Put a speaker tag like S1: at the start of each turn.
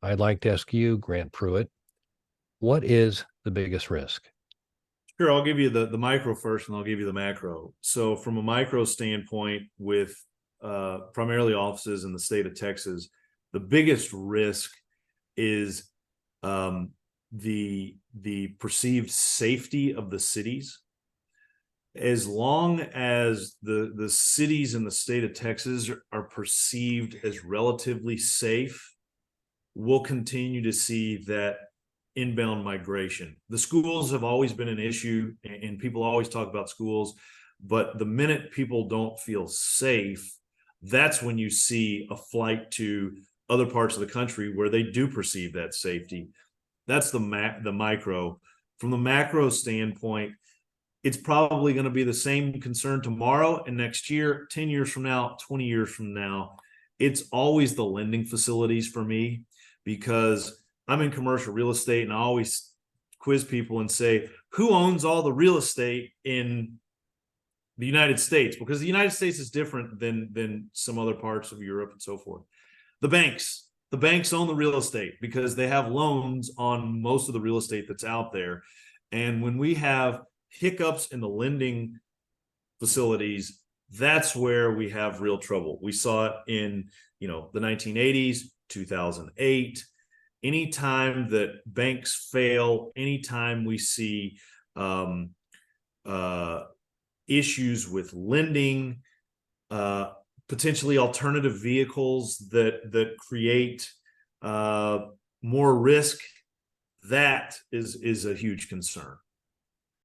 S1: I'd like to ask you, Grant Pruitt, what is the biggest risk?
S2: Sure, I'll give you the micro first, and I'll give you the macro. So, from a micro standpoint, with primarily offices in the state of Texas, the biggest risk is the perceived safety of the cities. As long as the cities in the state of Texas are perceived as relatively safe, we'll continue to see that inbound migration. The schools have always been an issue, and people always talk about schools, but the minute people don't feel safe, that's when you see a flight to other parts of the country where they do perceive that safety. That's the micro. From the macro standpoint, it's probably going to be the same concern tomorrow and next year, 10 years from now, 20 years from now. It's always the lending facilities for me, because I'm in commercial real estate, and I always quiz people and say, who owns all the real estate in the United States? Because the United States is different than some other parts of Europe and so forth. The banks. The banks own the real estate because they have loans on most of the real estate that's out there. And when we have hiccups in the lending facilities, that's where we have real trouble. We saw it in, the 1980s, 2008. Anytime that banks fail, anytime we see issues with lending, potentially alternative vehicles that create more risk, that is a huge concern.